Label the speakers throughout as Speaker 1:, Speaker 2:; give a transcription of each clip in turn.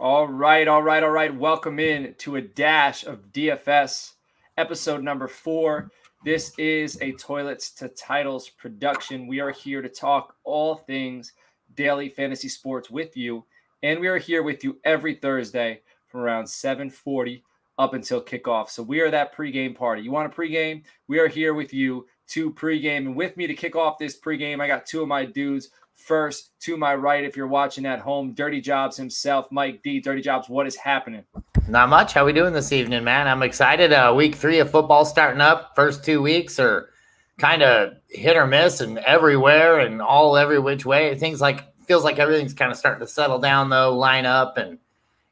Speaker 1: All right. Welcome in to a dash of DFS, episode number 4. This is a Toilets to Titles production. We are here to talk all things daily fantasy sports with you, and we are here with you every Thursday from around 7:40 up until kickoff. So we are that pregame party. You want a pregame? We are here with you to pregame, and with me to kick off this pregame, I got two of my dudes. First, to my right, if you're watching at home, Dirty Jobs himself, Mike D. Dirty Jobs, what is happening?
Speaker 2: Not much. How we doing this evening, man? I'm excited. Week 3 of football starting up. First 2 weeks are kind of hit or miss and everywhere and all every which way. Feels like everything's kind of starting to settle down though, line up and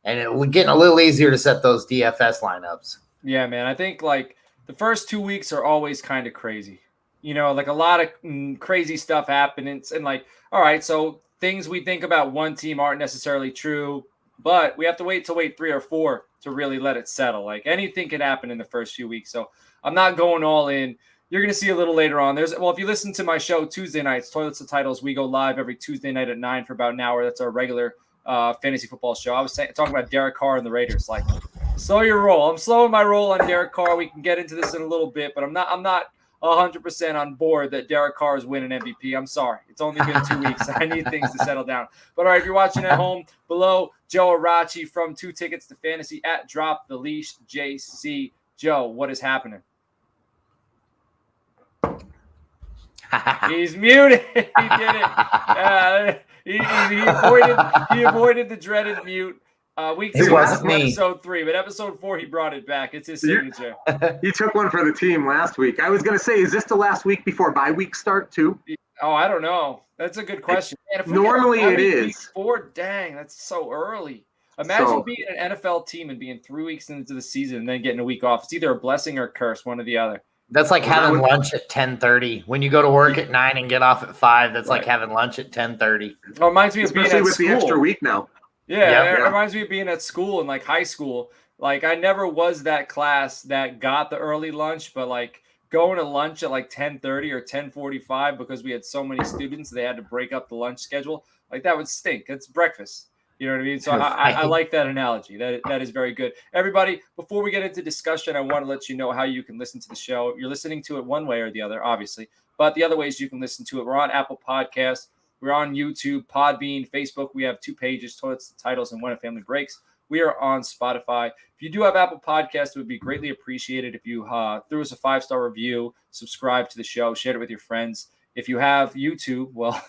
Speaker 2: it's getting a little easier to set those DFS lineups.
Speaker 1: Yeah, man. I think like the first 2 weeks are always kind of crazy. You know, like a lot of crazy stuff happening. And like, all right, so things we think about one team aren't necessarily true, but we have to wait till week 3 or 4 to really let it settle. Like anything can happen in the first few weeks. So I'm not going all in. You're going to see a little later on. If you listen to my show Tuesday nights, Toilets to Titles, we go live every Tuesday night at 9 for about an hour. That's our regular fantasy football show. I was talking about Derek Carr and the Raiders. Like, slow your roll. I'm slowing my roll on Derek Carr. We can get into this in a little bit, but I'm not 100% on board that Derek Carr is winning MVP. I'm sorry. It's only been 2 weeks. I need things to settle down. But all right, if you're watching at home, below Joe Arachi from 2 Tickets to Fantasy at Drop the Leash JC. Joe, what is happening? He's muted. He did it. He avoided the dreaded mute. Week 2, episode 3, but episode 4 he brought it back. It's his signature.
Speaker 3: He took one for the team last week. I was going to say, is this the last week before bye week start too?
Speaker 1: Oh, I don't know. That's a good question. Man,
Speaker 3: normally it is.
Speaker 1: Week 4, dang, that's so early. Imagine being an NFL team and being 3 weeks into the season and then getting a week off. It's either a blessing or a curse, one or the other.
Speaker 2: That's like having lunch at 10:30. When you go to work at 9 and get off at 5, that's like having lunch at 10:30.
Speaker 1: Oh, it reminds me of being at
Speaker 3: with
Speaker 1: school.
Speaker 3: The extra week now.
Speaker 1: Yeah, it reminds me of being at school in like high school. Like I never was that class that got the early lunch, but like going to lunch at like 10:30 or 10:45 because we had so many students, they had to break up the lunch schedule. Like that would stink. It's breakfast. You know what I mean? So I like that analogy. That is very good. Everybody, before we get into discussion, I want to let you know how you can listen to the show. You're listening to it one way or the other, obviously. But the other ways you can listen to it, we're on Apple Podcasts. We're on YouTube, Podbean, Facebook. We have 2 pages, Toilets to Titles and When a Family Breaks. We are on Spotify. If you do have Apple Podcasts, it would be greatly appreciated if you threw us a 5-star review, subscribe to the show, share it with your friends. If you have YouTube, well,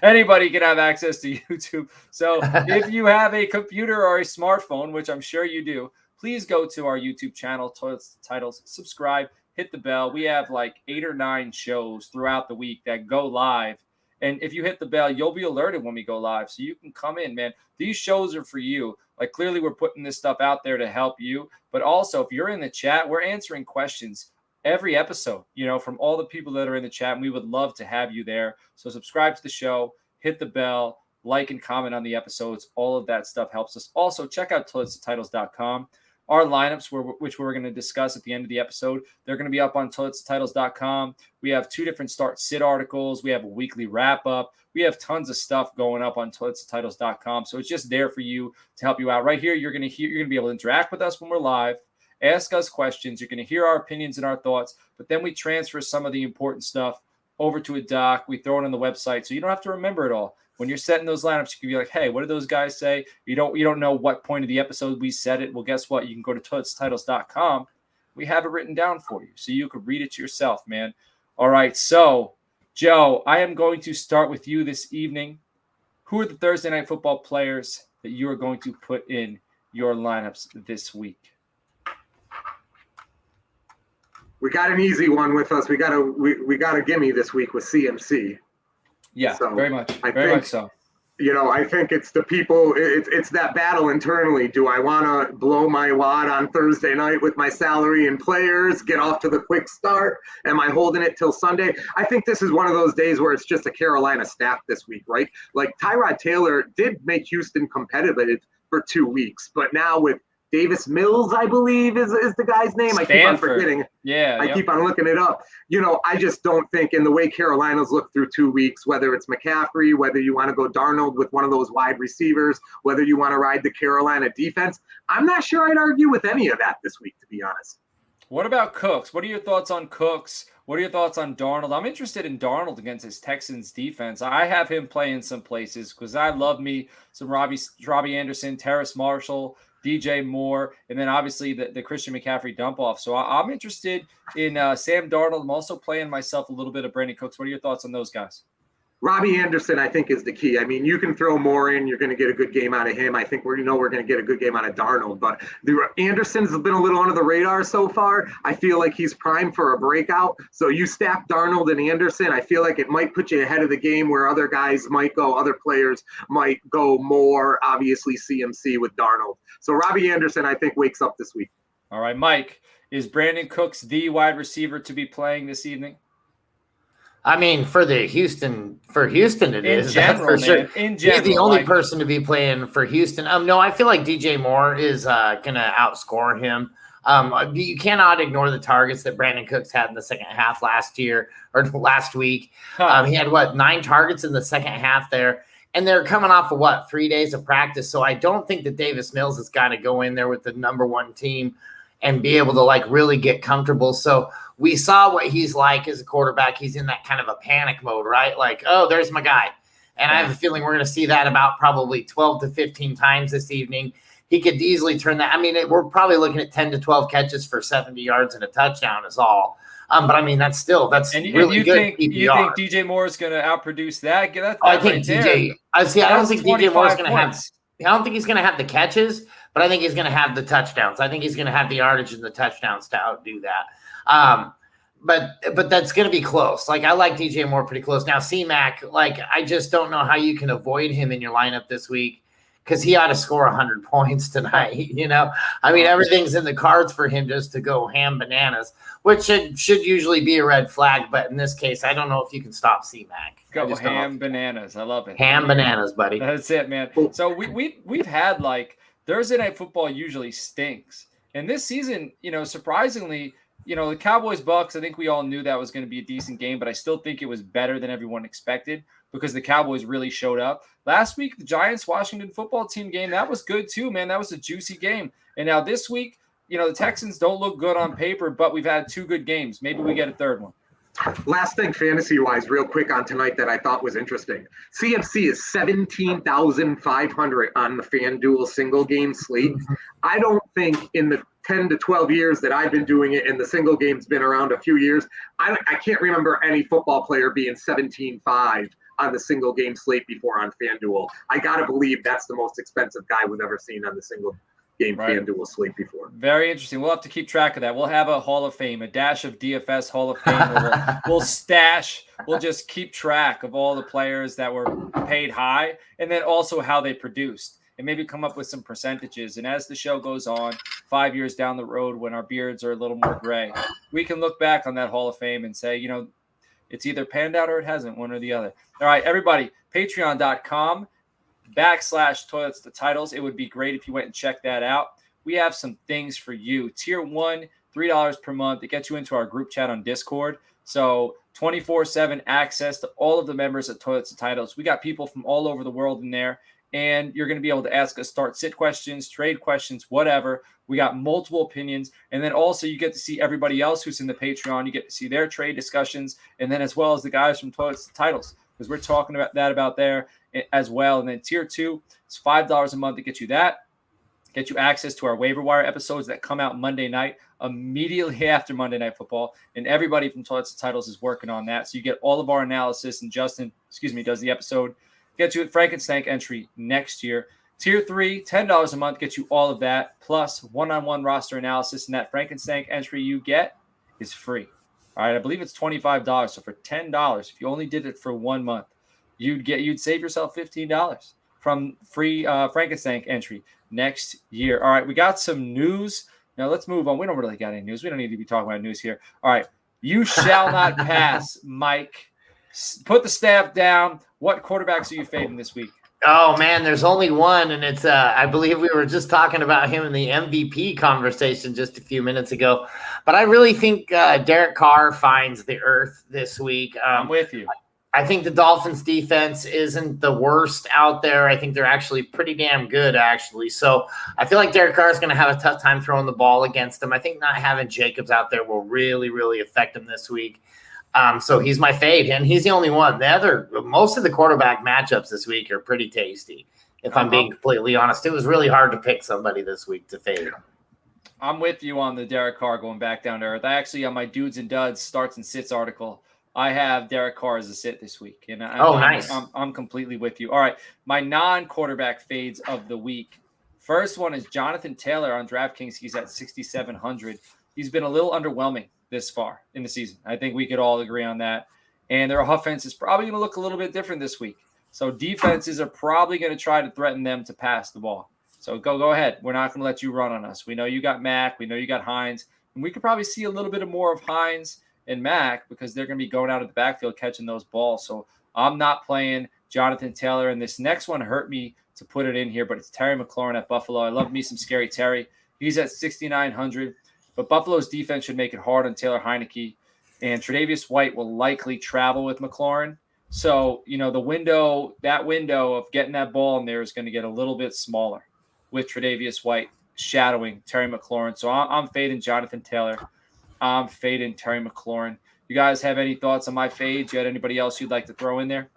Speaker 1: anybody can have access to YouTube. So if you have a computer or a smartphone, which I'm sure you do, please go to our YouTube channel, Toilets to Titles, subscribe, hit the bell. We have like 8 or 9 shows throughout the week that go live. And if you hit the bell, you'll be alerted when we go live. So you can come in, man. These shows are for you. Like clearly we're putting this stuff out there to help you. But also if you're in the chat, we're answering questions every episode, from all the people that are in the chat. And we would love to have you there. So subscribe to the show, hit the bell, like and comment on the episodes. All of that stuff helps us. Also, check out toiletstotitles.com. Our lineups, which we're going to discuss at the end of the episode, they're going to be up on toiletstotitles.com. We have 2 different start-sit articles. We have a weekly wrap-up. We have tons of stuff going up on toiletstotitles.com. So it's just there for you to help you out. Right here, you're going to be able to interact with us when we're live, ask us questions. You're going to hear our opinions and our thoughts, but then we transfer some of the important stuff over to a doc. We throw it on the website, so you don't have to remember it all. When you're setting those lineups, you can be like, hey, what did those guys say? You don't know what point of the episode we said it. Well, guess what? You can go to toiletstotitles.com. We have it written down for you, so you could read it yourself, man. All right, so, Joe, I am going to start with you this evening. Who are the Thursday Night Football players that you are going to put in your lineups this week?
Speaker 3: We got an easy one with us. We got a gimme this week with CMC.
Speaker 1: Yeah, so very much. I think so.
Speaker 3: I think it's the people. It's that battle internally. Do I want to blow my wad on Thursday night with my salary and players, get off to the quick start? Am I holding it till Sunday? I think this is one of those days where it's just a Carolina stack this week, right? Like Tyrod Taylor did make Houston competitive for 2 weeks, but now with Davis Mills, I believe, is the guy's name.
Speaker 1: Stanford.
Speaker 3: I keep on forgetting.
Speaker 1: Yeah.
Speaker 3: I keep on looking it up. I just don't think in the way Carolina's looked through 2 weeks, whether it's McCaffrey, whether you want to go Darnold with one of those wide receivers, whether you want to ride the Carolina defense, I'm not sure I'd argue with any of that this week, to be honest.
Speaker 1: What about Cooks? What are your thoughts on Cooks? What are your thoughts on Darnold? I'm interested in Darnold against his Texans defense. I have him playing some places because I love me some Robbie Anderson, Terrace Marshall, DJ Moore, and then obviously the Christian McCaffrey dump off. So I'm interested in Sam Darnold. I'm also playing myself a little bit of Brandon Cooks. What are your thoughts on those guys?
Speaker 3: Robbie Anderson, I think, is the key. I mean, you can throw more in. You're going to get a good game out of him. I think we're going to get a good game out of Darnold. But Anderson's been a little under the radar so far. I feel like he's primed for a breakout. So you stack Darnold and Anderson, I feel like it might put you ahead of the game where other guys might go, other players might go more, obviously, CMC with Darnold. So Robbie Anderson, I think, wakes up this week.
Speaker 1: All right, Mike, is Brandon Cooks the wide receiver to be playing this evening?
Speaker 2: I mean, for Houston, it is.
Speaker 1: General,
Speaker 2: that's for sure.
Speaker 1: In general,
Speaker 2: he's the only person to be playing for Houston. No, I feel like DJ Moore is going to outscore him. You cannot ignore the targets that Brandon Cooks had in the second half last week. He had 9 targets in the second half there, and they're coming off of 3 days of practice. So I don't think that Davis Mills has got to go in there with the number 1 team and be able to really get comfortable. So we saw what he's like as a quarterback. He's in that kind of a panic mode, right? Like, oh, there's my guy. And I have a feeling we're going to see that about probably 12 to 15 times this evening. He could easily turn that. I mean, we're probably looking at 10 to 12 catches for 70 yards and a touchdown is all. But I mean, that's really
Speaker 1: you
Speaker 2: good.
Speaker 1: Think DJ Moore is going to outproduce that?
Speaker 2: I think DJ. I don't think DJ Moore is going to have. I don't think he's going to have the catches, but I think he's going to have the touchdowns. I think he's going to have the yardage and the touchdowns to outdo that. But that's going to be close. I like DJ Moore pretty close. Now, C-Mac, I just don't know how you can avoid him in your lineup this week because he ought to score 100 points tonight. I mean, everything's in the cards for him just to go ham bananas, which should usually be a red flag. But in this case, I don't know if you can stop C-Mac.
Speaker 1: Go ham bananas. I love it.
Speaker 2: Ham bananas, buddy.
Speaker 1: That's it, man. So we've had Thursday Night Football usually stinks. And this season, surprisingly, the Cowboys-Bucks, I think we all knew that was going to be a decent game, but I still think it was better than everyone expected because the Cowboys really showed up. Last week, the Giants-Washington football team game, that was good too, man. That was a juicy game. And now this week, the Texans don't look good on paper, but we've had 2 good games. Maybe we get a third one.
Speaker 3: Last thing fantasy-wise, real quick on tonight that I thought was interesting. CMC is 17,500 on the FanDuel single-game slate. I don't think in the 10 to 12 years that I've been doing it, and the single game's been around a few years, I can't remember any football player being 17.5 on the single-game slate before on FanDuel. I got to believe that's the most expensive guy we've ever seen on the single-game FanDuel slate before.
Speaker 1: Very interesting. We'll have to keep track of that. We'll have a Hall of Fame, a dash of DFS Hall of Fame. We'll just keep track of all the players that were paid high and then also how they produced and maybe come up with some percentages. And as the show goes on, 5 years down the road when our beards are a little more gray, we can look back on that Hall of Fame and say, it's either panned out or it hasn't, one or the other. All right, everybody, patreon.com/toilets to titles. It would be great if you went and checked that out. We have some things for you. Tier 1, $3 per month. It gets you into our group chat on Discord. So 24/7 access to all of the members of Toilets to Titles. We got people from all over the world in there. And you're going to be able to ask us start-sit questions, trade questions, whatever. We got multiple opinions. And then also you get to see everybody else who's in the Patreon. You get to see their trade discussions. And then as well as the guys from Toilets to Titles, because we're talking about there as well. And then tier 2 is $5 a month to get you that. Get you access to our waiver wire episodes that come out Monday night, immediately after Monday Night Football. And everybody from Toilets to Titles is working on that. So you get all of our analysis. And Justin, does the episode. Get you a Frankenstein entry next year. Tier 3, $10 a month, gets you all of that, plus one-on-one roster analysis. And that Frankenstein entry you get is free. All right, I believe it's $25. So for $10, if you only did it for 1 month, you'd save yourself $15 from free Frankenstein entry next year. All right, we got some news. Now let's move on. We don't really got any news. We don't need to be talking about news here. All right, you shall not pass, Mike. Put the staff down. What quarterbacks are you fading this week?
Speaker 2: Oh man, there's only one, and it's I believe we were just talking about him in the MVP conversation just a few minutes ago. But I really think Derek Carr finds the earth this week.
Speaker 1: I'm with you.
Speaker 2: I think the Dolphins defense isn't the worst out there. I think they're actually pretty damn good, actually. So I feel like Derek Carr is going to have a tough time throwing the ball against them. I think not having Jacobs out there will really, really affect him this week. So he's my fade, and he's the only one. Most of the quarterback matchups this week are pretty tasty. If I'm being completely honest, it was really hard to pick somebody this week to fade.
Speaker 1: I'm with you on the Derek Carr going back down to earth. I actually, on my Dudes and Duds starts and sits article, I have Derek Carr as a sit this week. And
Speaker 2: nice.
Speaker 1: I'm completely with you. All right. My non-quarterback fades of the week. First one is Jonathan Taylor on DraftKings. He's at 6,700. He's been a little underwhelming this far in the season. I think we could all agree on that. And their offense is probably going to look a little bit different this week. So defenses are probably going to try to threaten them to pass the ball. So go ahead. We're not going to let you run on us. We know you got Mack. We know you got Hines. And we could probably see a little bit more of Hines and Mack because they're going to be going out of the backfield catching those balls. So I'm not playing Jonathan Taylor. And this next one hurt me to put it in here, but it's Terry McLaurin at Buffalo. I love me some Scary Terry. He's at 6,900. But Buffalo's defense should make it hard on Taylor Heineke. And Tre'Davious White will likely travel with McLaurin. So, the window of getting that ball in there is going to get a little bit smaller with Tre'Davious White shadowing Terry McLaurin. So I'm fading Jonathan Taylor. I'm fading Terry McLaurin. You guys have any thoughts on my fades? You had anybody else you'd like to throw in there?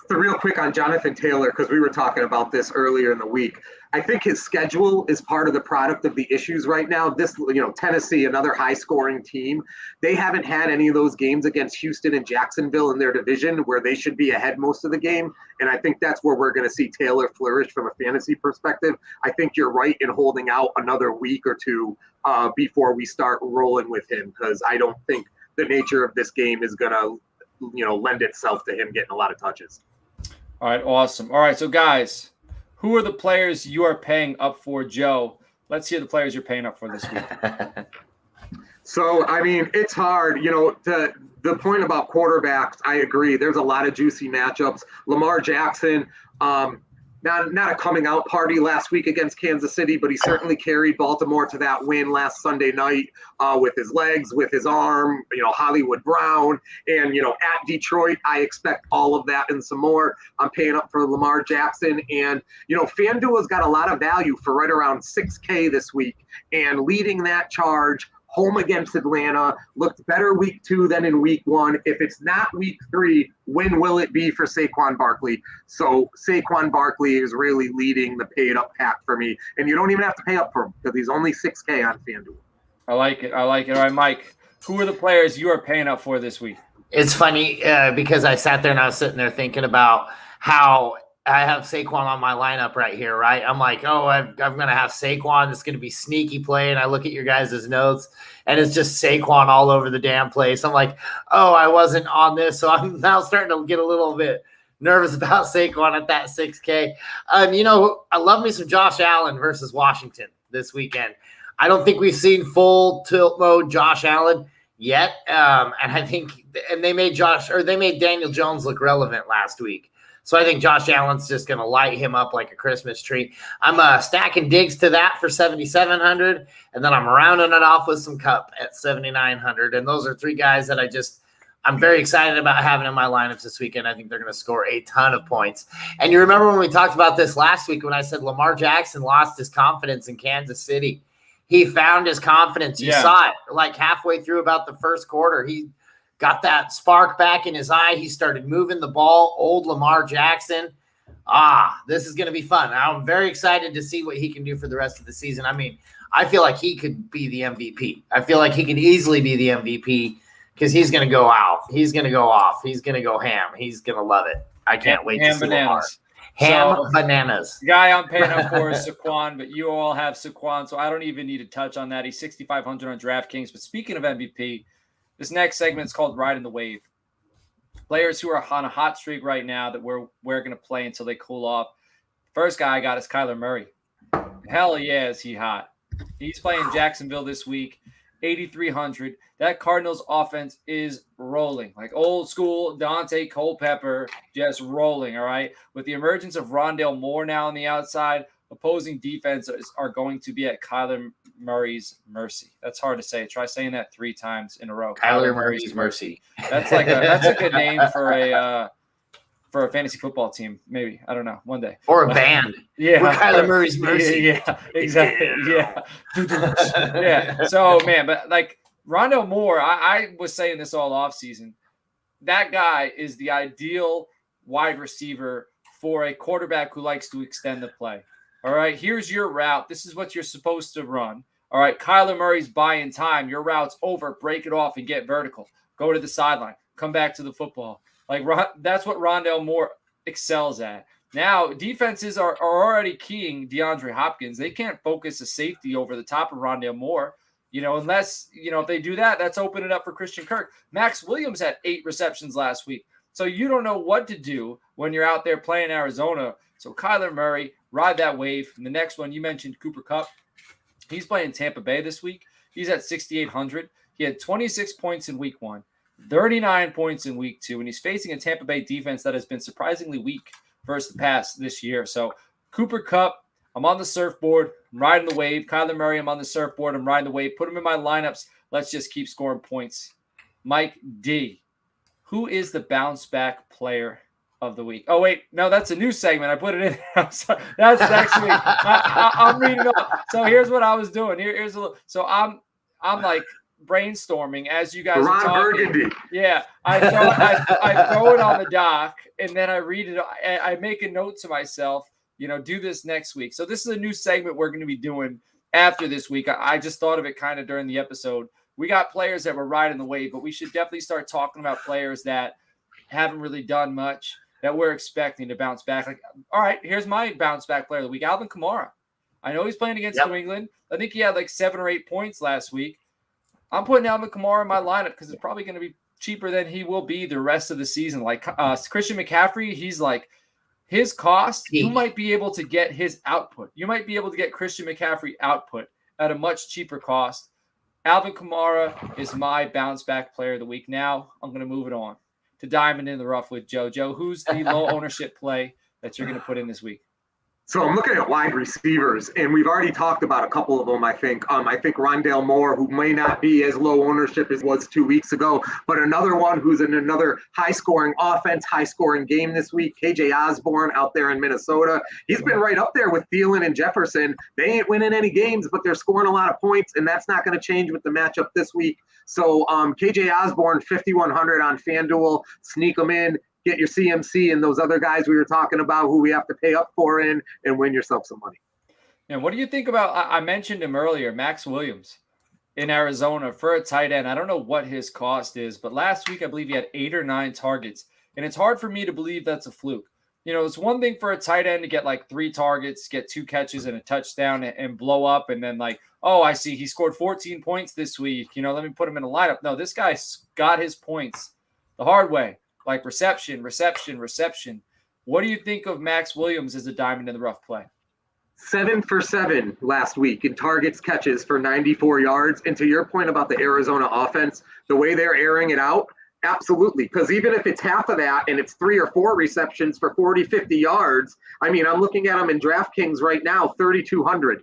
Speaker 3: Real quick on Jonathan Taylor, because we were talking about this earlier in the week. I think his schedule is part of the product of the issues right now. This, Tennessee, another high-scoring team, they haven't had any of those games against Houston and Jacksonville in their division where they should be ahead most of the game. And I think that's where we're going to see Taylor flourish from a fantasy perspective. I think you're right in holding out another week or two before we start rolling with him, because I don't think the nature of this game is going to lend itself to him getting a lot of touches.
Speaker 1: All right, awesome. All right, so guys, who are the players you are paying up for, Joe? Let's hear the players you're paying up for this week.
Speaker 3: So, it's hard. The point about quarterbacks, I agree. There's a lot of juicy matchups. Lamar Jackson, not a coming out party last week against Kansas City, but he certainly carried Baltimore to that win last Sunday night with his legs, with his arm, Hollywood Brown. And, at Detroit, I expect all of that and some more. I'm paying up for Lamar Jackson. And, FanDuel's got a lot of value for right around $6K this week. And leading that charge home against Atlanta, looked better week 2 than in week 1. If it's not week 3, when will it be for Saquon Barkley? So Saquon Barkley is really leading the paid up pack for me. And you don't even have to pay up for him because he's only $6K on FanDuel.
Speaker 1: I like it. All right, Mike, who are the players you are paying up for this week?
Speaker 2: It's funny because I sat there and I was sitting there thinking about how I have Saquon on my lineup right here, right? I'm like, I'm going to have Saquon. It's going to be sneaky play. And I look at your guys' notes, and it's just Saquon all over the damn place. I'm like, I wasn't on this. So I'm now starting to get a little bit nervous about Saquon at that 6K. I love me some Josh Allen versus Washington this weekend. I don't think we've seen full tilt mode Josh Allen yet. And I think they made Daniel Jones look relevant last week. So I think Josh Allen's just going to light him up like a Christmas tree. I'm stacking Diggs to that for 7,700, and then I'm rounding it off with some Cup at 7,900. And those are 3 guys that I'm very excited about having in my lineups this weekend. I think they're going to score a ton of points. And you remember when we talked about this last week when I said Lamar Jackson lost his confidence in Kansas City? He found his confidence. You saw it like halfway through about the first quarter. He got that spark back in his eye. He started moving the ball. Old Lamar Jackson. This is going to be fun. I'm very excited to see what he can do for the rest of the season. I feel like he could be the MVP. I feel like he could easily be the MVP because he's going to go out. He's going to go off. He's going to go ham. He's going to love it. I can't wait to see Lamar. Bananas.
Speaker 1: The guy I'm paying up for is Saquon, but you all have Saquon, so I don't even need to touch on that. He's 6,500 on DraftKings. But speaking of MVP, this next segment is called Riding the Wave. Players who are on a hot streak right now that we're going to play until they cool off. First guy I got is Kyler Murray. Hell yeah, is he hot. He's playing Jacksonville this week, 8,300. That Cardinals offense is rolling. Like old school Dante Culpepper, just rolling, all right? With the emergence of Rondale Moore now on the outside, opposing defenses are going to be at Kyler Murray's mercy. That's hard to say. Try saying that 3 times in a row.
Speaker 2: Kyler Murray's mercy.
Speaker 1: That's a good name for a fantasy football team, maybe. I don't know. One day.
Speaker 2: Or a band.
Speaker 1: Yeah.
Speaker 2: We're Kyler Murray's mercy.
Speaker 1: Yeah, exactly. Yeah. Yeah. So, man, but like Rondale Moore, I was saying this all offseason. That guy is the ideal wide receiver for a quarterback who likes to extend the play. All right, here's your route. This is what you're supposed to run. All right, Kyler Murray's buying time. Your route's over. Break it off and get vertical. Go to the sideline. Come back to the football. Like that's what Rondale Moore excels at. Now, defenses are already keying DeAndre Hopkins. They can't focus a safety over the top of Rondale Moore, unless, if they do that, that's opening it up for Christian Kirk. Max Williams had 8 receptions last week. So you don't know what to do when you're out there playing Arizona. So Kyler Murray, ride that wave. And the next one, you mentioned Cooper Kupp. He's playing Tampa Bay this week. He's at 6,800. He had 26 points in week 1, 39 points in week 2, and he's facing a Tampa Bay defense that has been surprisingly weak versus the past this year. So Cooper Kupp, I'm on the surfboard. I'm riding the wave. Kyler Murray, I'm on the surfboard. I'm riding the wave. Put him in my lineups. Let's just keep scoring points. Mike D, who is the bounce back player of the week? Oh, wait. No, that's a new segment. I put it in. That's actually, I'm reading off. So here's what I was doing. Here's a little. So I'm like brainstorming as you guys are talking.
Speaker 3: Burgundy.
Speaker 1: Yeah. I throw it on the doc and then I read it. I make a note to myself, do this next week. So this is a new segment we're going to be doing after this week. I just thought of it kind of during the episode. We got players that were riding the wave, but we should definitely start talking about players that haven't really done much that we're expecting to bounce back. Like, all right, here's my bounce back player of the week, Alvin Kamara. I know he's playing against New England. I think he had like 7 or 8 points last week. I'm putting Alvin Kamara in my lineup because it's probably going to be cheaper than he will be the rest of the season. Like Christian McCaffrey, he's like his cost. You might be able to get his output. You might be able to get Christian McCaffrey output at a much cheaper cost. Alvin Kamara is my bounce back player of the week. Now I'm going to move it on to Diamond in the Rough with Joe. Joe, who's the low ownership play that you're going to put in this week?
Speaker 3: So I'm looking at wide receivers, and we've already talked about a couple of them, I think. I think Rondale Moore, who may not be as low ownership as was 2 weeks ago, but another one who's in another high-scoring offense, high-scoring game this week, KJ Osborne out there in Minnesota. He's been right up there with Thielen and Jefferson. They ain't winning any games, but they're scoring a lot of points, and that's not going to change with the matchup this week. So KJ Osborne, 5,100 on FanDuel, sneak them in. Get your CMC and those other guys we were talking about who we have to pay up for in and win yourself some money.
Speaker 1: And what do you think about, I mentioned him earlier, Max Williams in Arizona for a tight end. I don't know what his cost is, but last week I believe he had 8 or 9 targets. And it's hard for me to believe that's a fluke. It's one thing for a tight end to get like 3 targets, get 2 catches and a touchdown and blow up. And then like, oh, I see he scored 14 points this week. Let me put him in a lineup. No, this guy got his points the hard way. Like reception. What do you think of Max Williams as a diamond in the rough play?
Speaker 3: 7 for 7 last week in targets, catches for 94 yards. And to your point about the Arizona offense, the way they're airing it out, absolutely. Because even if it's half of that and it's 3 or 4 receptions for 40, 50 yards, I mean, I'm looking at them in DraftKings right now, 3,200.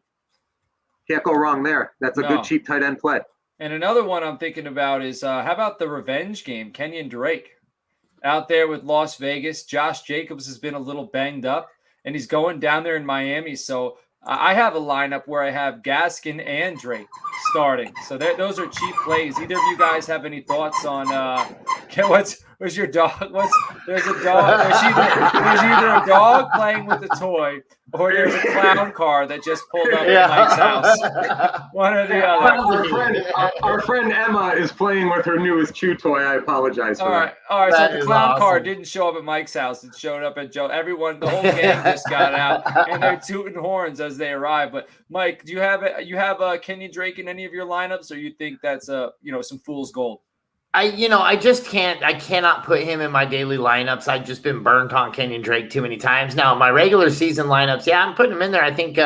Speaker 3: Can't go wrong there. That's a good cheap tight end play.
Speaker 1: And another one I'm thinking about is how about the revenge game, Kenyon Drake? Out there with Las Vegas. Josh Jacobs has been a little banged up, and he's going down there in Miami. So I have a lineup where I have Gaskin and Drake starting. So those are cheap plays. Either of you guys have any thoughts on where's your dog? There's a dog. There's either a dog playing with a toy or there's a clown car that just pulled up at Mike's house. One or the other.
Speaker 3: Our friend Emma is playing with her newest chew toy. I apologize for that.
Speaker 1: All right. So the clown car didn't show up at Mike's house. It showed up at Joe. The whole gang just got out, and they're tooting horns as they arrive. But Mike, do you have Kenyon Drake in any of your lineups, or you think that's some fool's gold?
Speaker 2: I just can't. I cannot put him in my daily lineups. I've just been burnt on Kenyon Drake too many times. Now, my regular season lineups, I'm putting him in there. I think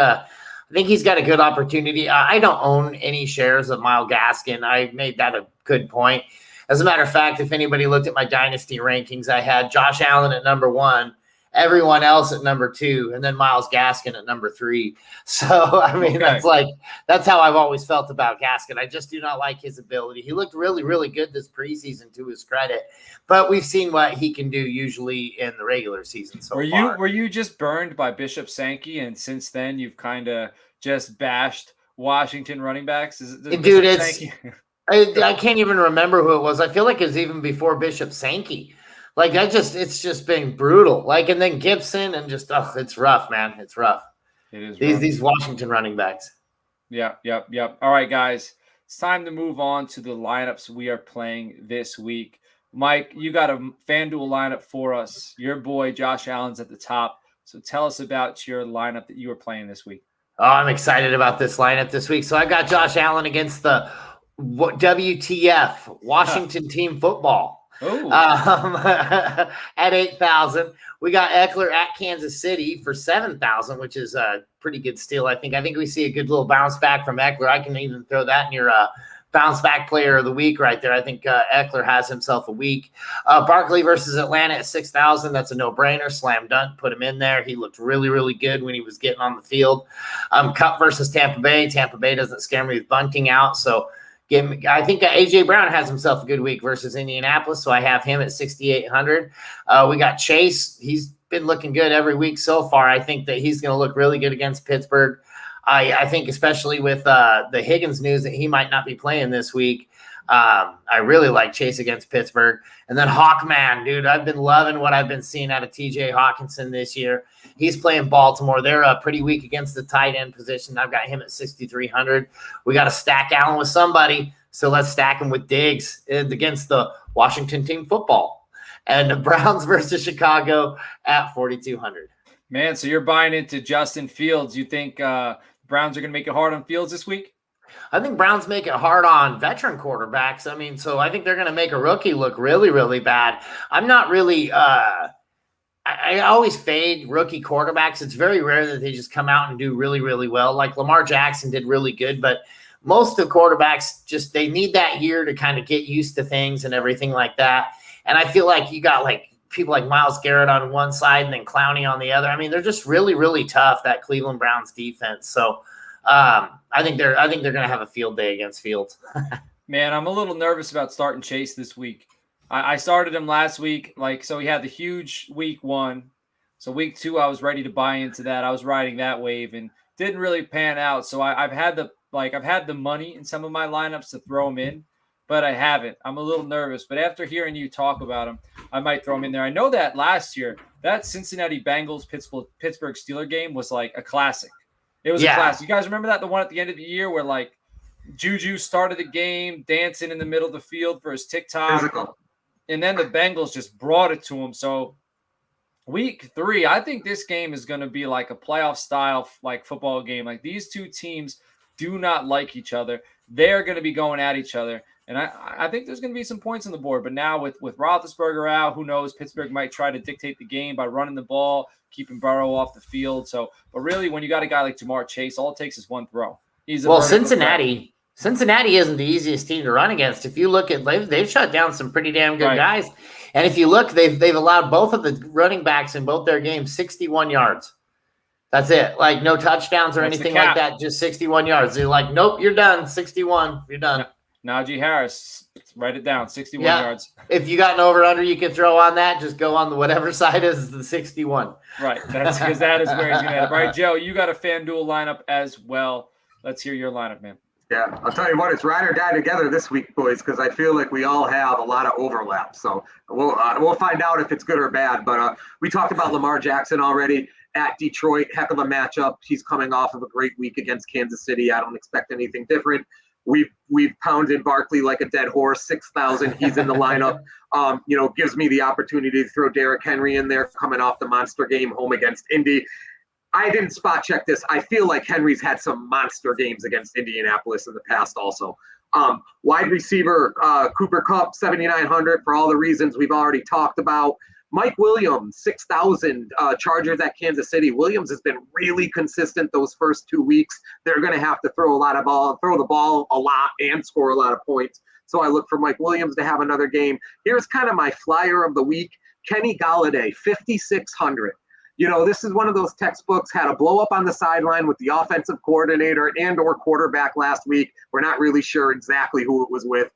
Speaker 2: I think he's got a good opportunity. I don't own any shares of Myles Gaskin. I made that a good point. As a matter of fact, if anybody looked at my dynasty rankings, I had Josh Allen at number 1, everyone else at number 2, and then Myles Gaskin at number 3. So, I mean, that's how I've always felt about Gaskin. I just do not like his ability. He looked really, really good this preseason, to his credit, but we've seen what he can do usually in the regular season so far.
Speaker 1: Were you just burned by Bishop Sankey, and since then you've kind of just bashed Washington running backs?
Speaker 2: Dude, I can't even remember who it was. I feel like it was even before Bishop Sankey. Like, it's just been brutal. Like, and then Gibson and just, it's rough, man. It's rough.
Speaker 1: It is
Speaker 2: these Washington running backs.
Speaker 1: Yep. All right, guys. It's time to move on to the lineups we are playing this week. Mike, you got a FanDuel lineup for us. Your boy Josh Allen's at the top. So tell us about your lineup that you were playing this week.
Speaker 2: Oh, I'm excited about this lineup this week. So I got Josh Allen against the WTF, Washington Team Football. At 8,000. We got Eckler at Kansas City for 7,000, which is a pretty good steal. I think we see a good little bounce back from Eckler. I can even throw that in your bounce back player of the week right there. I think Eckler has himself a week. Barclay versus Atlanta at 6,000. That's a no-brainer. Slam dunk. Put him in there. He looked really, really good when he was getting on the field. Cup versus Tampa Bay. Tampa Bay doesn't scare me with bunting out, so I think A.J. Brown has himself a good week versus Indianapolis, so I have him at 6,800. We got Chase. He's been looking good every week so far. I think that he's going to look really good against Pittsburgh. I think especially with the Higgins news that he might not be playing this week, I really like Chase against Pittsburgh. And then Hawkman, dude, I've been loving what I've been seeing out of T.J. Hawkinson this year. He's playing Baltimore. They're pretty weak against the tight end position. I've got him at 6,300. We got to stack Allen with somebody, so let's stack him with Diggs against the Washington Team Football. And the Browns versus Chicago at 4,200.
Speaker 1: Man, so you're buying into Justin Fields. You think Browns are going to make it hard on Fields this week?
Speaker 2: I think Browns make it hard on veteran quarterbacks. I mean, so I think they're going to make a rookie look really, really bad. I'm not really I always fade rookie quarterbacks. It's very rare that they just come out and do really, really well. Like Lamar Jackson did really good, but most of the quarterbacks they need that year to kind of get used to things and everything like that. And I feel like you got like people like Myles Garrett on one side and then Clowney on the other. I mean, they're just really, really tough, that Cleveland Browns defense. So I think they're going to have a field day against Fields.
Speaker 1: Man, I'm a little nervous about starting Chase this week. I started him last week, so he had the huge week 1. So week 2, I was ready to buy into that. I was riding that wave and didn't really pan out. So I've had the money in some of my lineups to throw him in, but I haven't. I'm a little nervous. But after hearing you talk about him, I might throw him in there. I know that last year, that Cincinnati Bengals Pittsburgh Steelers game was like a classic. It was a classic. You guys remember that? The one at the end of the year where Juju started the game dancing in the middle of the field for his TikTok.
Speaker 3: Physical.
Speaker 1: And then the Bengals just brought it to him. So week 3, I think this game is going to be like a playoff style football game. Like, these two teams do not like each other. They're going to be going at each other. And I think there's going to be some points on the board. But now with Roethlisberger out, who knows? Pittsburgh might try to dictate the game by running the ball, keeping Burrow off the field. So, but really, when you got a guy like Jamar Chase, all it takes is one throw.
Speaker 2: Cincinnati isn't the easiest team to run against. If you look at, they've shut down some pretty damn good guys. And if you look, they've allowed both of the running backs in both their games 61 yards. That's it. Like, no touchdowns or anything like that, just 61 yards. They're like, nope, you're done. 61, you're done.
Speaker 1: Najee Harris, write it down, 61 yards.
Speaker 2: If you got an over-under you can throw on that, just go on whatever side is the 61.
Speaker 1: Right, that's because that is where he's going to end up. Right, Joe, you got a FanDuel lineup as well. Let's hear your lineup, man.
Speaker 3: Yeah, I'll tell you what, it's ride or die together this week, boys, because I feel like we all have a lot of overlap. So we'll find out if it's good or bad. But we talked about Lamar Jackson already at Detroit. Heck of a matchup. He's coming off of a great week against Kansas City. I don't expect anything different. We've pounded Barclay like a dead horse. 6,000. He's in the lineup. Gives me the opportunity to throw Derrick Henry in there, coming off the monster game home against Indy. I didn't spot check this. I feel like Henry's had some monster games against Indianapolis in the past also. Wide receiver Cooper Kupp, 7,900 for all the reasons we've already talked about. Mike Williams, 6,000 Chargers at Kansas City. Williams has been really consistent those first 2 weeks. They're going to have to throw the ball a lot and score a lot of points. So I look for Mike Williams to have another game. Here's kind of my flyer of the week. Kenny Galladay, 5,600. This is one of those textbooks, had a blow up on the sideline with the offensive coordinator and or quarterback last week. We're not really sure exactly who it was with.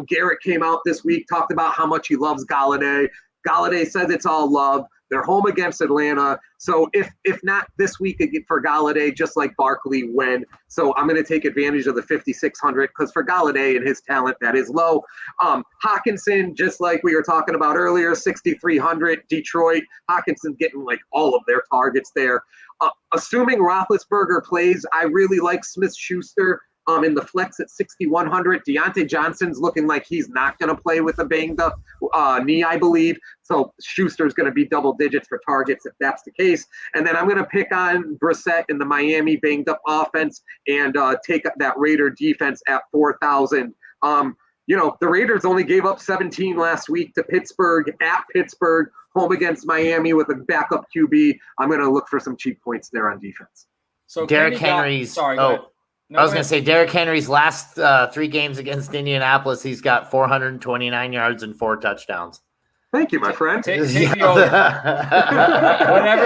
Speaker 3: Garrett came out this week, talked about how much he loves Galladay. Galladay says it's all love. They're home against Atlanta. So if not this week for Galladay, just like Barclay, win. So I'm going to take advantage of the 5,600 because for Galladay and his talent, that is low. Hawkinson, just like we were talking about earlier, 6,300. Detroit, Hawkinson getting like all of their targets there. Assuming Roethlisberger plays, I really like Smith-Schuster. In the flex at 6,100. Deontay Johnson's looking like he's not going to play with a banged up knee, I believe. So Schuster's going to be double digits for targets if that's the case. And then I'm going to pick on Brissett in the Miami banged up offense and take that Raider defense at 4,000. The Raiders only gave up 17 last week to Pittsburgh, at Pittsburgh, home against Miami with a backup QB. I'm going to look for some cheap points there on defense.
Speaker 1: So
Speaker 2: Derrick Henry's.
Speaker 1: Sorry, go ahead.
Speaker 2: I was going to say, Derrick Henry's last 3 games against Indianapolis, he's got 429 yards and 4 touchdowns.
Speaker 3: Thank you, my friend.
Speaker 1: Take the over.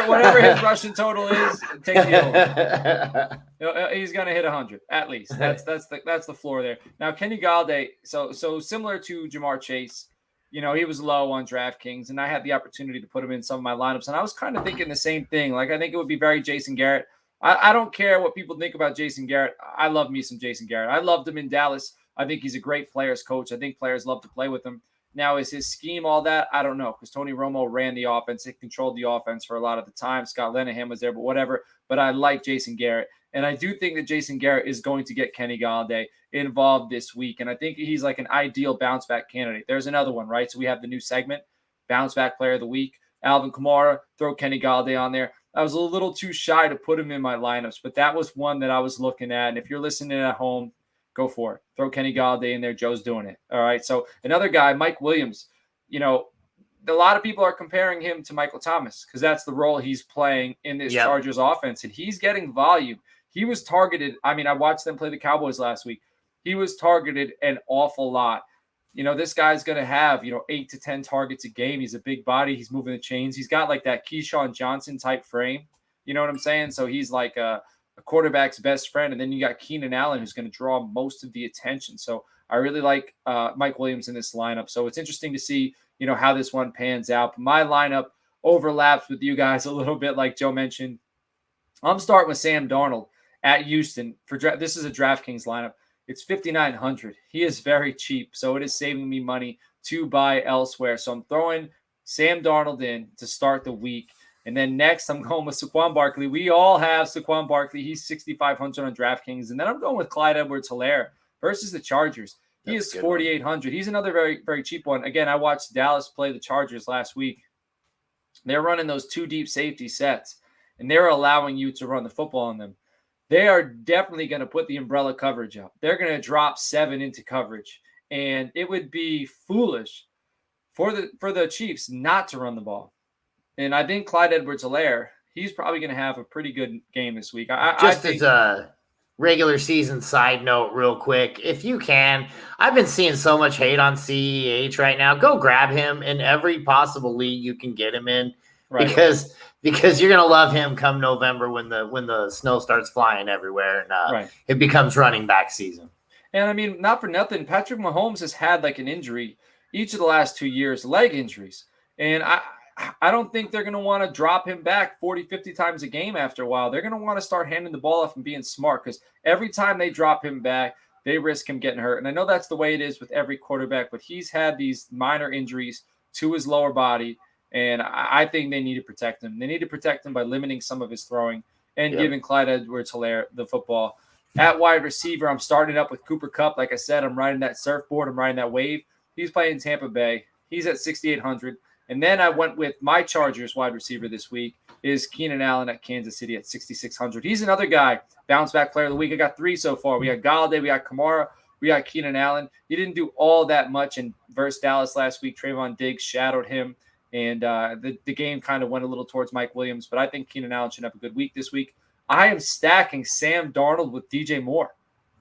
Speaker 1: whatever his rushing total is, take the over. He's going to hit 100 at least. That's the floor there. Now, Kenny Galladay, so similar to Jamar Chase, he was low on DraftKings, and I had the opportunity to put him in some of my lineups, and I was kind of thinking the same thing. Like, I think it would be very Jason Garrett. I don't care what people think about Jason Garrett. I love me some Jason Garrett. I loved him in Dallas. I think he's a great players coach. I think players love to play with him. Now, is his scheme all that? I don't know, because Tony Romo ran the offense. He controlled the offense for a lot of the time. Scott Linehan was there, but whatever. But I like Jason Garrett. And I do think that Jason Garrett is going to get Kenny Galladay involved this week. And I think he's like an ideal bounce back candidate. There's another one, right? So we have the new segment, Bounce Back Player of the Week. Alvin Kamara, throw Kenny Galladay on there. I was a little too shy to put him in my lineups, but that was one that I was looking at. And if you're listening at home, go for it. Throw Kenny Galladay in there. Joe's doing it. All right. So another guy, Mike Williams, a lot of people are comparing him to Michael Thomas because that's the role he's playing in this Chargers offense. And he's getting volume. He was targeted. I mean, I watched them play the Cowboys last week. He was targeted an awful lot. This guy's going to have, 8 to 10 targets a game. He's a big body. He's moving the chains. He's got like that Keyshawn Johnson type frame. You know what I'm saying? So he's like a quarterback's best friend. And then you got Keenan Allen, who's going to draw most of the attention. So I really like Mike Williams in this lineup. So it's interesting to see, how this one pans out. But my lineup overlaps with you guys a little bit, like Joe mentioned. I'm starting with Sam Darnold at Houston. This is a DraftKings lineup. It's 5,900. He is very cheap, so it is saving me money to buy elsewhere. So I'm throwing Sam Darnold in to start the week. And then next, I'm going with Saquon Barkley. We all have Saquon Barkley. He's 6,500 on DraftKings. And then I'm going with Clyde Edwards-Helaire versus the Chargers. He is 4,800. He's another very, very cheap one. Again, I watched Dallas play the Chargers last week. They're running those 2 deep safety sets, and they're allowing you to run the football on them. They are definitely going to put the umbrella coverage up. They're going to drop 7 into coverage. And it would be foolish for the Chiefs not to run the ball. And I think Clyde Edwards-Helaire, he's probably going to have a pretty good game this week. I think,
Speaker 2: as a regular season side note real quick, if you can, I've been seeing so much hate on CEH right now. Go grab him in every possible league you can get him in. Right. Because you're gonna love him come November when the snow starts flying everywhere and it becomes running back season.
Speaker 1: And I mean, not for nothing, Patrick Mahomes has had like an injury each of the last 2 years, leg injuries, and I don't think they're gonna want to drop him back 40, 50 times a game after a while. They're gonna want to start handing the ball off and being smart because every time they drop him back, they risk him getting hurt. And I know that's the way it is with every quarterback, but he's had these minor injuries to his lower body. And I think they need to protect him. They need to protect him by limiting some of his throwing and giving Clyde Edwards-Helaire the football. At wide receiver, I'm starting up with Cooper Kupp. Like I said, I'm riding that surfboard. I'm riding that wave. He's playing Tampa Bay. He's at 6,800. And then I went with my Chargers wide receiver this week is Keenan Allen at Kansas City at 6,600. He's another guy, bounce back player of the week. I got 3 so far. We got Galladay, we got Kamara, we got Keenan Allen. He didn't do all that much in versus Dallas last week. Trayvon Diggs shadowed him. And the game kind of went a little towards Mike Williams, but I think Keenan Allen should have a good week this week. I am stacking Sam Darnold with DJ Moore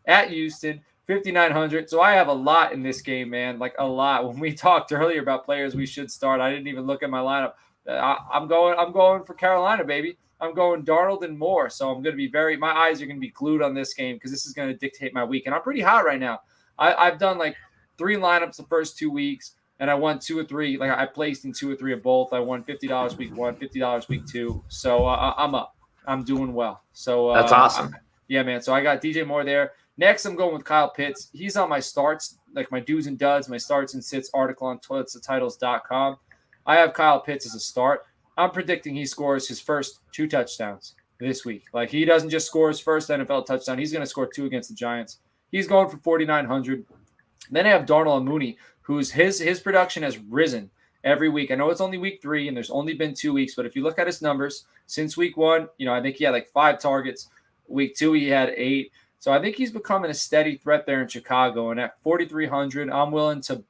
Speaker 1: at Houston, 5,900. So I have a lot in this game, man, like a lot. When we talked earlier about players we should start, I didn't even look at my lineup. I'm going for Carolina, baby. I'm going Darnold and Moore. So I'm going to be my eyes are going to be glued on this game because this is going to dictate my week. And I'm pretty hot right now. I've done like 3 lineups the first 2 weeks. And I won 2 or 3. Like I placed in 2 or 3 of both. I won $50 week 1, $50 week 2. So I'm up. I'm doing well. So
Speaker 2: that's awesome.
Speaker 1: Yeah, man. So I got DJ Moore there. Next, I'm going with Kyle Pitts. He's on my starts, like my do's and duds, my starts and sits article on toiletstotitles.com. I have Kyle Pitts as a start. I'm predicting he scores his first 2 touchdowns this week. Like he doesn't just score his first NFL touchdown. He's going to score 2 against the Giants. He's going for 4,900. Then I have Darnold and Mooney, who's his production has risen every week. I know it's only week 3 and there's only been 2 weeks, but if you look at his numbers since week 1, I think he had like 5 targets. Week 2, he had 8. So I think he's becoming a steady threat there in Chicago. And at 4,300, I'm willing to,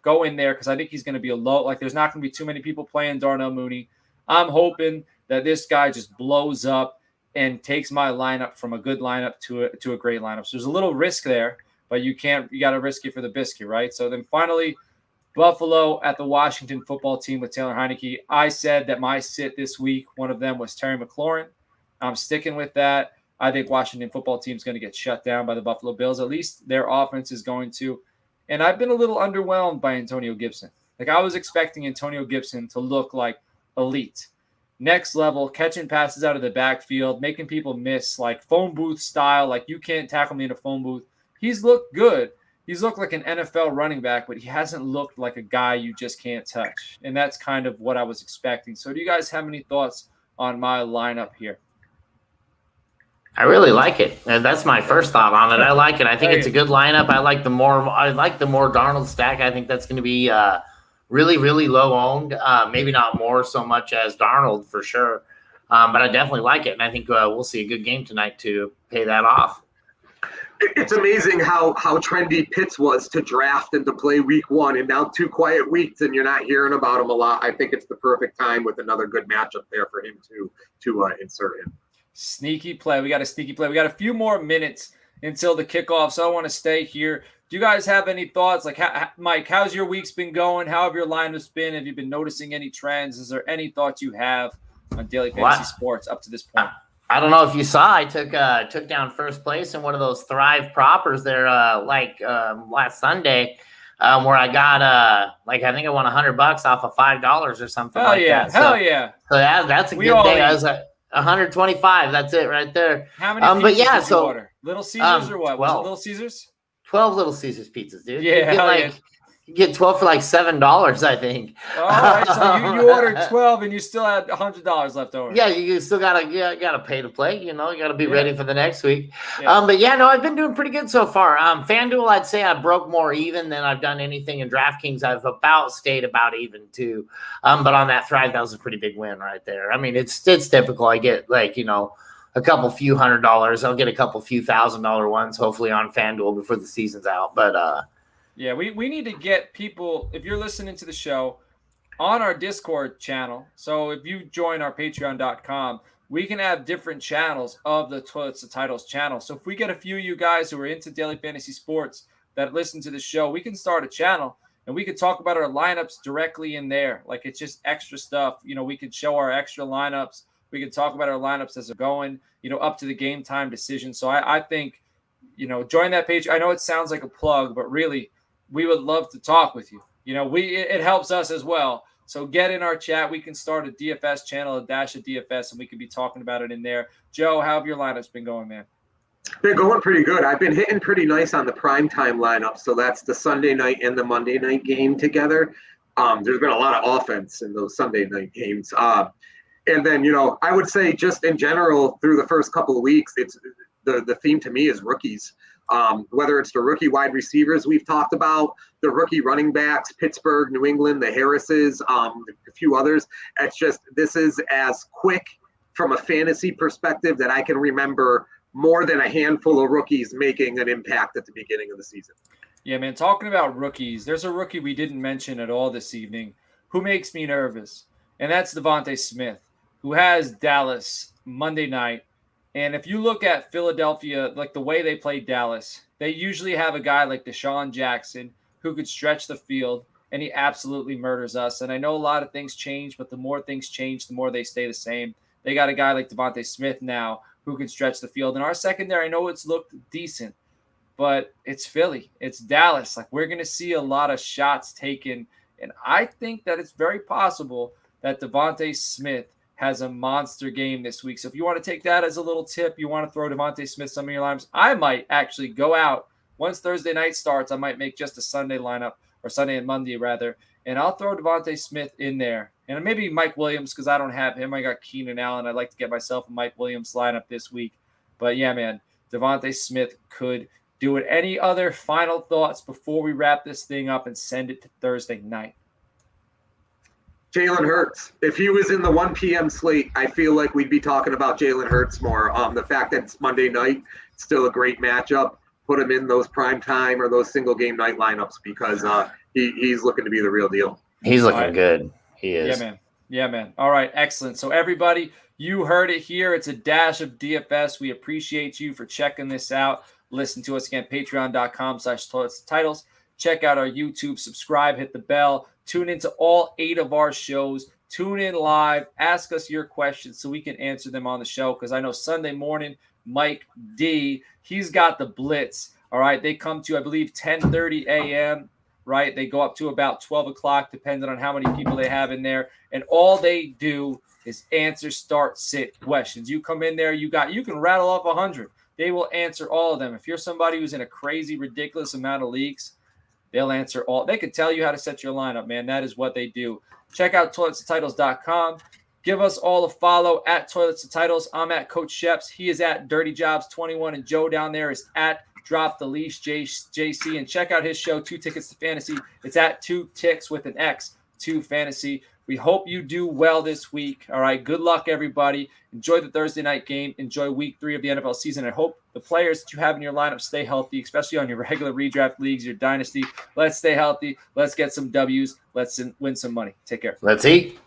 Speaker 1: go in there because I think he's going to be a low. Like there's not going to be too many people playing Darnell Mooney. I'm hoping that this guy just blows up and takes my lineup from a good lineup to a great lineup. So there's a little risk there, but you got to risk it for the biscuit, right? So then finally, Buffalo at the Washington football team with Taylor Heineke. I said that my sit this week, one of them was Terry McLaurin. I'm sticking with that. I think Washington football team is going to get shut down by the Buffalo Bills. At least their offense is going to. And I've been a little underwhelmed by Antonio Gibson. Like I was expecting Antonio Gibson to look like elite. Next level, catching passes out of the backfield, making people miss, like phone booth style, like you can't tackle me in a phone booth. He's looked good. He's looked like an NFL running back, but he hasn't looked like a guy you just can't touch. And that's kind of what I was expecting. So do you guys have any thoughts on my lineup here?
Speaker 2: I really like it. And that's my first thought on it. I like it. I think it's a good lineup. I like the more Darnold stack. I think that's going to be really, really low owned. Maybe not more so much as Darnold for sure. But I definitely like it. And I think we'll see a good game tonight to pay that off.
Speaker 3: It's amazing how trendy Pitts was to draft and to play week 1, and now 2 quiet weeks and you're not hearing about him a lot. I think it's the perfect time with another good matchup there for him to insert him.
Speaker 1: Sneaky play. We got a sneaky play. We got a few more minutes until the kickoff, so I want to stay here. Do you guys have any thoughts? Like, Mike, how's your week's been going? How have your lineups been? Have you been noticing any trends? Is there any thoughts you have on Daily Fantasy Sports up to this point?
Speaker 2: I don't know if you saw, I took down first place in one of those Thrive propers there last Sunday where I got I think I won $100 off of $5 or something that.
Speaker 1: Hell yeah.
Speaker 2: So that's a good day. I was at 125. That's it right there.
Speaker 1: How many pizzas did you order? Little Caesars or what?
Speaker 2: 12.
Speaker 1: Was it Little Caesars?
Speaker 2: 12 Little Caesars pizzas, dude.
Speaker 1: Yeah,
Speaker 2: you get 12 for like $7, I think.
Speaker 1: All right, so you ordered 12 and you still had $100 left over.
Speaker 2: Yeah, you still gotta pay to play. You gotta be ready for the next week.
Speaker 1: Yeah.
Speaker 2: But yeah, no, I've been doing pretty good so far. FanDuel, I'd say I broke more even than I've done anything in DraftKings. I've stayed about even too. But on that Thrive, that was a pretty big win right there. I mean, it's typical. I get a couple few $100. I'll get a couple few $1,000 ones hopefully on FanDuel before the season's out. But
Speaker 1: yeah, we need to get people, if you're listening to the show, on our Discord channel. So if you join our patreon.com, we can have different channels of the Toilets to Titles channel. So if we get a few of you guys who are into Daily Fantasy Sports that listen to the show, we can start a channel and we could talk about our lineups directly in there. Like it's just extra stuff. We could show our extra lineups. We could talk about our lineups as they're going, up to the game time decision. So I think, join that page. I know it sounds like a plug, but really, we would love to talk with you. It helps us as well. So get in our chat. We can start a DFS channel, a dash of DFS, and we could be talking about it in there. Joe, how have your lineups been going, man?
Speaker 3: They're going pretty good. I've been hitting pretty nice on the primetime lineup. So that's the Sunday night and the Monday night game together. There's been a lot of offense in those Sunday night games. And then, I would say just in general through the first couple of weeks, it's the theme to me is rookies. Whether it's the rookie wide receivers we've talked about, the rookie running backs, Pittsburgh, New England, the Harrises, a few others. It's just this is as quick from a fantasy perspective that I can remember more than a handful of rookies making an impact at the beginning of the season.
Speaker 1: Yeah, man, talking about rookies, there's a rookie we didn't mention at all this evening who makes me nervous, and that's Devonte Smith, who has Dallas Monday night. And if you look at Philadelphia, like the way they play Dallas, they usually have a guy like Deshaun Jackson who could stretch the field, and he absolutely murders us. And I know a lot of things change, but the more things change, the more they stay the same. They got a guy like Devonte Smith now who can stretch the field. And our secondary, I know it's looked decent, but it's Philly. It's Dallas. Like, we're going to see a lot of shots taken. And I think that it's very possible that Devonte Smith has a monster game this week. So if you want to take that as a little tip, you want to throw Devonte Smith some of your lineups, I might actually go out once Thursday night starts. I might make just a Sunday lineup, or Sunday and Monday rather, and I'll throw Devonte Smith in there. And maybe Mike Williams, because I don't have him. I got Keenan Allen. I'd like to get myself a Mike Williams lineup this week. But yeah, man, Devonte Smith could do it. Any other final thoughts before we wrap this thing up and send it to Thursday night?
Speaker 3: Jalen Hurts. If he was in the 1 p.m. slate, I feel like we'd be talking about Jalen Hurts more. The fact that it's Monday night, it's still a great matchup. Put him in those prime time or those single game night lineups because he's looking to be the real deal.
Speaker 2: He's looking good. He is.
Speaker 1: Yeah, man. Yeah, man. All right, excellent. So everybody, you heard it here. It's a dash of DFS. We appreciate you for checking this out. Listen to us again, patreon.com/titles. Check out our YouTube, subscribe, hit the bell. Tune into all 8 of our shows. Tune in live. Ask us your questions so we can answer them on the show, because I know Sunday morning, Mike D, he's got the blitz. All right, they come to, I believe, 10:30 a.m., right? They go up to about 12 o'clock, depending on how many people they have in there. And all they do is answer start, sit questions. You come in there, you can rattle off 100. They will answer all of them. If you're somebody who's in a crazy, ridiculous amount of leagues, they'll answer all. They could tell you how to set your lineup, man. That is what they do. Check out toiletsandtitles.com. Give us all a follow at Toilets and Titles. I'm at Coach Sheps. He is at Dirty Jobs 21, and Joe down there is at Drop the Leash JC. And check out his show, 2 Tickets to Fantasy. It's at 2 Ticks with an X, 2 Fantasy. We hope you do well this week. All right, good luck, everybody. Enjoy the Thursday night game. Enjoy week 3 of the NFL season. I hope the players that you have in your lineup stay healthy, especially on your regular redraft leagues, your dynasty. Let's stay healthy. Let's get some W's. Let's win some money. Take care.
Speaker 2: Let's eat.